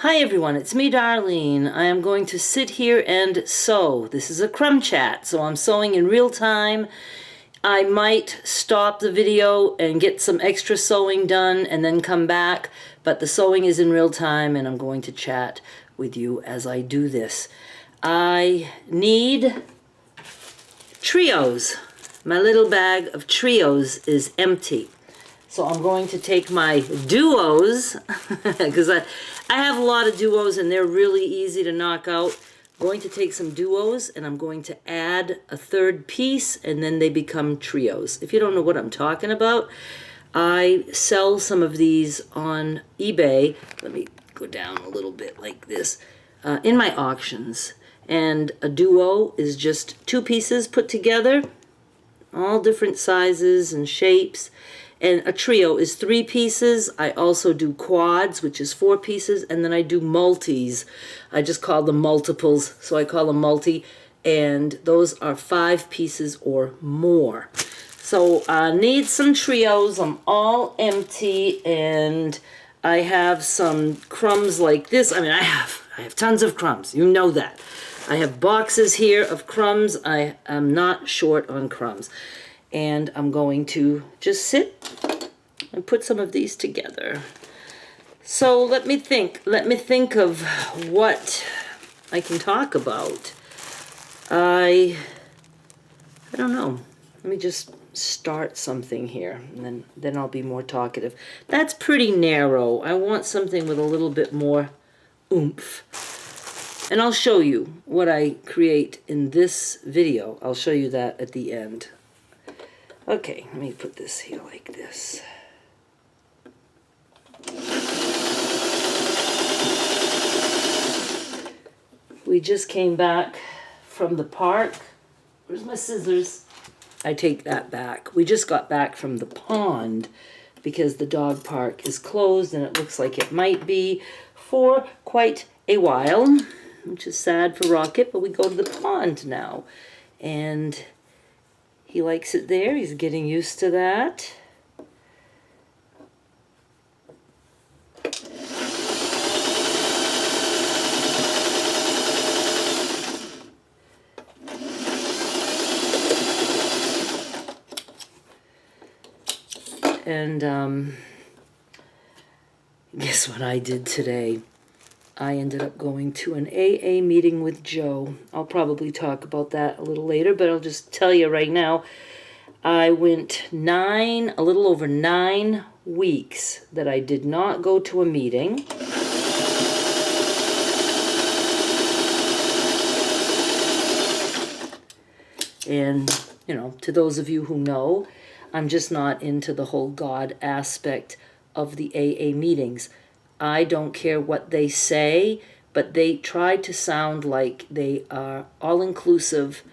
Hi everyone, it's me Darlene. I am going to sit here and sew. This is a crumb chat, so I'm sewing in real time. I might stop the video and get some extra sewing done and then come back, but the sewing is in real time and I'm going to chat with you as I do this. I need trios. My little bag of trios is empty. So I'm going to take my duos, because I have a lot of duos and they're really easy to knock out. I'm going to take some duos and I'm going to add a third piece and then they become trios. If you don't know what I'm talking about, I sell some of these on eBay. Let me go down a little bit like this. In my auctions. And a duo is just two pieces put together, all different sizes and shapes. And a trio is 3 pieces. I also do quads, which is 4 pieces, and then I do multis. I just call them multiples, so I call them multi, and those are 5 pieces or more. So I need some trios. I'm all empty, and I have some crumbs like this. I mean, I have tons of crumbs. You know that. I have boxes here of crumbs. I am not short on crumbs. And I'm going to just sit and put some of these together. So let me think of what I can talk about. I don't know. Let me just start something here, and then I'll be more talkative. That's pretty narrow. I want something with a little bit more oomph. And I'll show you what I create in this video. I'll show you that at the end. Okay, let me put this here like this. We just came back from the park. Where's my scissors? I take that back. We just got back from the pond because the dog park is closed and it looks like it might be for quite a while, which is sad for Rocket, but we go to the pond now. And he likes it there. He's getting used to that. And guess what I did today? I ended up going to an AA meeting with Joe. I'll probably talk about that a little later, but I'll just tell you right now, I went a little over 9 weeks that I did not go to a meeting. And, you know, to those of you who know, I'm just not into the whole God aspect of the AA meetings. I don't care what they say, but they try to sound like they are all-inclusive,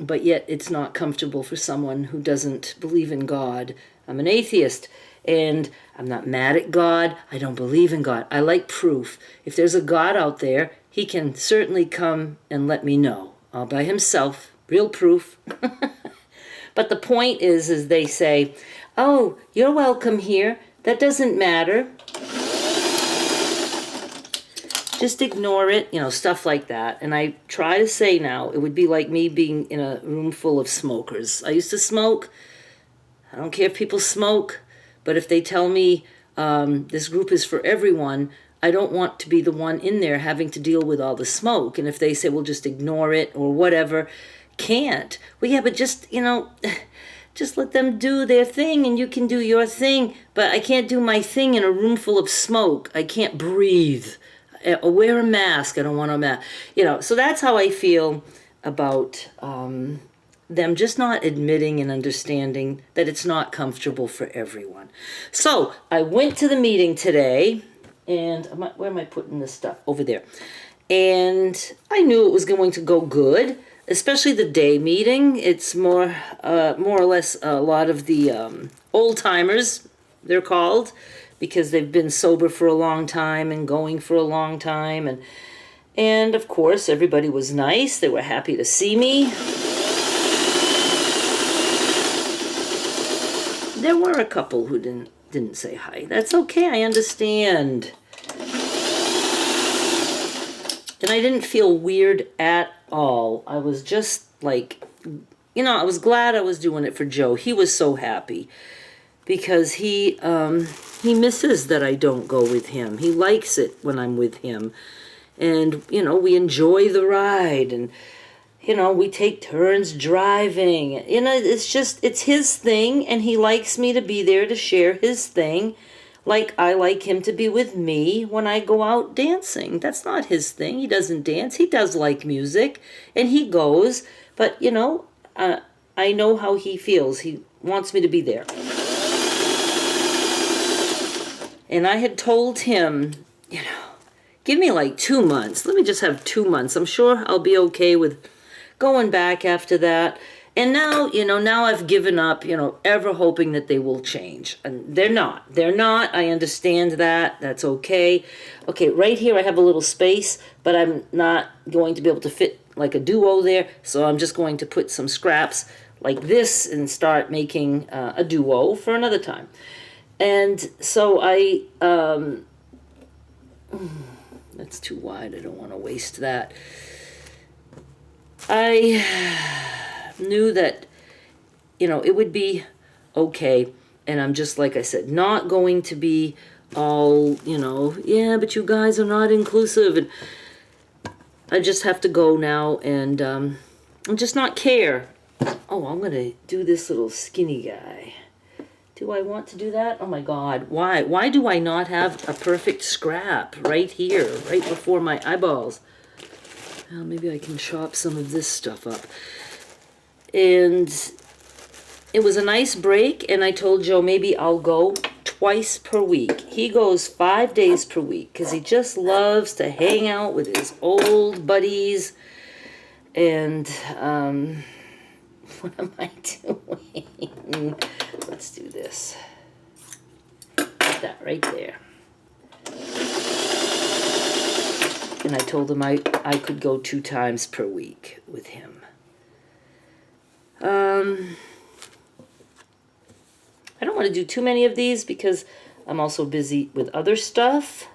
but yet it's not comfortable for someone who doesn't believe in God. I'm an atheist, and I'm not mad at God. I don't believe in God. I like proof. If there's a God out there, he can certainly come and let me know. All by himself, real proof. But the point is they say, oh, you're welcome here. That doesn't matter. Just ignore it, you know, stuff like that. And I try to say now, it would be like me being in a room full of smokers. I used to smoke. I don't care if people smoke, but if they tell me this group is for everyone, I don't want to be the one in there having to deal with all the smoke. And if they say, well, just ignore it or whatever, can't. Well, yeah, but just, you know, just let them do their thing and you can do your thing. But I can't do my thing in a room full of smoke. I can't breathe. Wear a mask. I don't want a mask. You know, so that's how I feel about them just not admitting and understanding that it's not comfortable for everyone. So I went to the meeting today, and where am I putting this stuff? Over there. And I knew it was going to go good, especially the day meeting. It's more or less a lot of the old timers, they're called, because they've been sober for a long time and going for a long time. And of course, everybody was nice. They were happy to see me. There were a couple who didn't say hi. That's okay, I understand. And I didn't feel weird at all. I was just like, I was glad I was doing it for Joe. He was so happy because he misses that I don't go with him. He likes it when I'm with him. And, we enjoy the ride, and, we take turns driving. It's his thing, and he likes me to be there to share his thing. Like I like him to be with me when I go out dancing. That's not his thing. He doesn't dance. He does like music, and he goes. But, I know how he feels. He wants me to be there. And I had told him, give me like 2 months. Let me just have 2 months. I'm sure I'll be okay with going back after that. And now, now I've given up, ever hoping that they will change. And they're not. They're not. I understand that. That's okay. Okay, right here I have a little space, but I'm not going to be able to fit like a duo there. So I'm just going to put some scraps like this and start making a duo for another time. And so that's too wide. I don't want to waste that. I knew that, it would be okay. And I'm just, like I said, not going to be all, yeah, but you guys are not inclusive. And I just have to go now and just not care. Oh, I'm going to do this little skinny guy. Do I want to do that? Oh my God, why? Why do I not have a perfect scrap right here, right before my eyeballs? Well, maybe I can chop some of this stuff up. And it was a nice break, and I told Joe maybe I'll go twice per week. He goes 5 days per week because he just loves to hang out with his old buddies. And what am I doing? Let's do this. Put that right there. And I told him I could go 2 times per week with him. I don't want to do too many of these because I'm also busy with other stuff.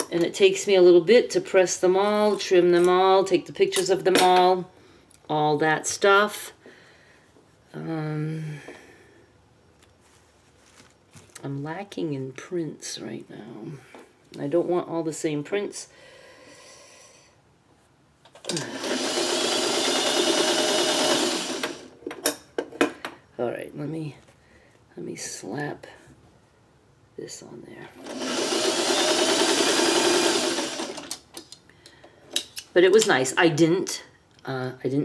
And it takes me a little bit to press them all, trim them all, take the pictures of them all that stuff. I'm lacking in prints right now. I don't want all the same prints. All right, let me slap this on there. But it was nice. I didn't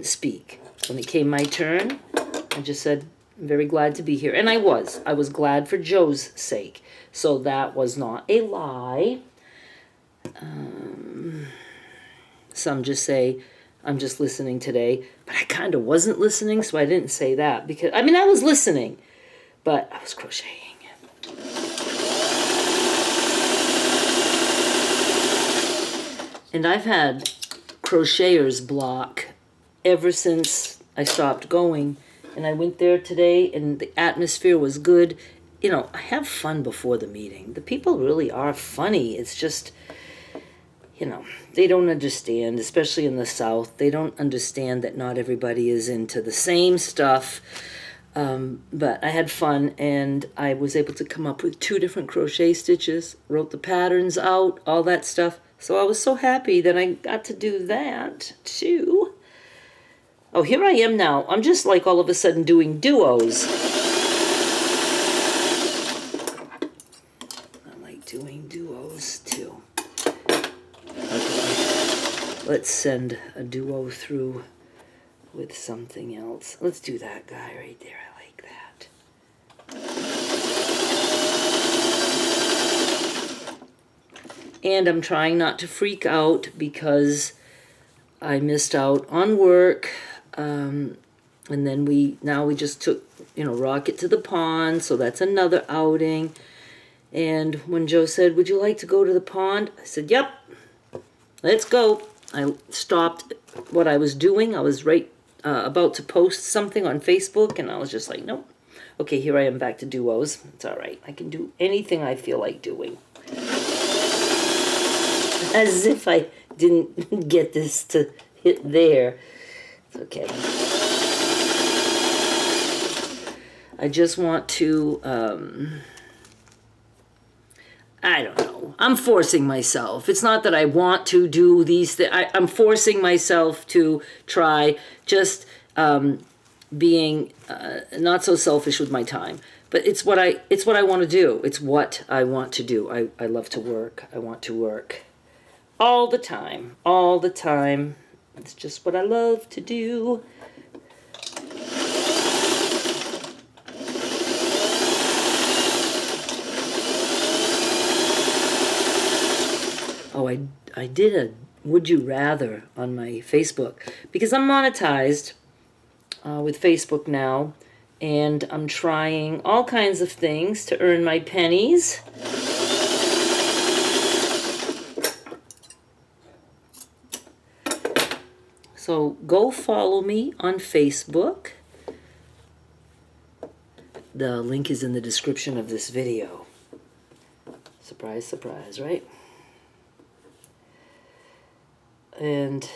speak. When it came my turn, I just said, I'm very glad to be here. And I was glad for Joe's sake. So that was not a lie. Some just say, I'm just listening today. But I kind of wasn't listening, so I didn't say that. Because, I was listening, but I was crocheting. And I've had crocheter's block ever since I stopped going. And I went there today, and the atmosphere was good. I have fun before the meeting. The people really are funny. It's just, they don't understand, especially in the South. They don't understand that not everybody is into the same stuff. But I had fun, and I was able to come up with 2 different crochet stitches, wrote the patterns out, all that stuff. So I was so happy that I got to do that, too. Oh, here I am now. I'm just like all of a sudden doing duos. I like doing duos, too. Okay. Let's send a duo through with something else. Let's do that guy right there. I like that. And I'm trying not to freak out because I missed out on work. And then we just took, Rocket to the pond. So that's another outing. And when Joe said, would you like to go to the pond? I said, yep, let's go. I stopped what I was doing. I was about to post something on Facebook, and I was just like, nope. Okay, here I am back to duos. It's all right. I can do anything I feel like doing. As if I didn't get this to hit there. It's okay. I just want to, I don't know. I'm forcing myself. It's not that I want to do these things. I'm forcing myself to try, just being not so selfish with my time. But it's what I want to do. It's what I want to do. I love to work. I want to work all the time. All the time. It's just what I love to do. Oh, I did a Would You Rather on my Facebook because I'm monetized with Facebook now, and I'm trying all kinds of things to earn my pennies. So go follow me on Facebook. The link is in the description of this video. Surprise, surprise, right? And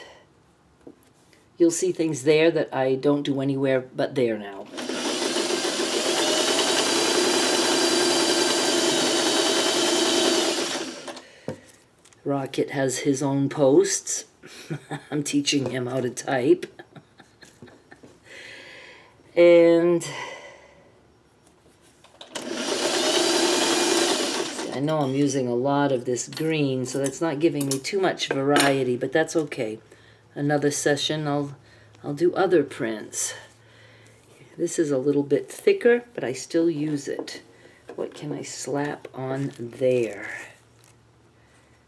you'll see things there that I don't do anywhere but there now. Rocket has his own posts. I'm teaching him how to type. And I know I'm using a lot of this green, so that's not giving me too much variety, but that's okay. Another session, I'll do other prints. This is a little bit thicker, but I still use it. What can I slap on there?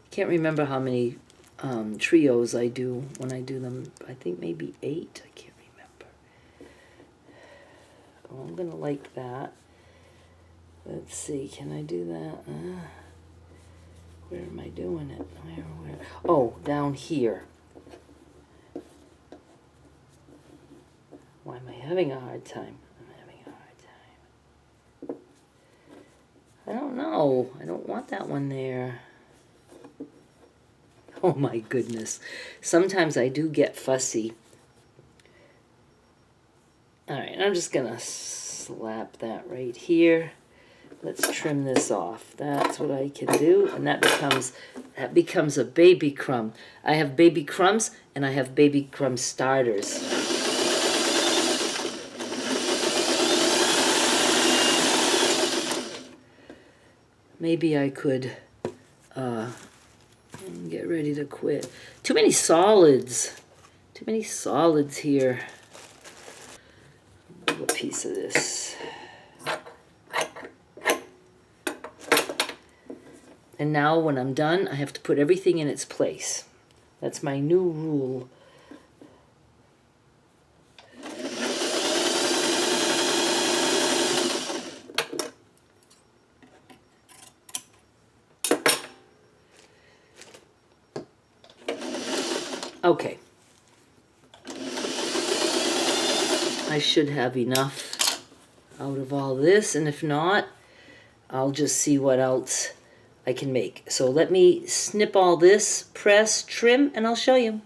Can't remember how many trios I do when I do them. I think maybe 8. I can't remember. Oh, I'm gonna like that. Let's see, can I do that? Where am I doing it? Where? Oh, down here. Why am I having a hard time? I'm having a hard time. I don't know. I don't want that one there. Oh my goodness. Sometimes I do get fussy. Alright, I'm just gonna slap that right here. Let's trim this off. That's what I can do, and that becomes a baby crumb. I have baby crumbs and I have baby crumb starters. Maybe I could get ready to quit. Too many solids. Too many solids here. A piece of this. And now when I'm done, I have to put everything in its place. That's my new rule. Okay. I should have enough out of all this, and if not, I'll just see what else I can make. So let me snip all this, press, trim, and I'll show you.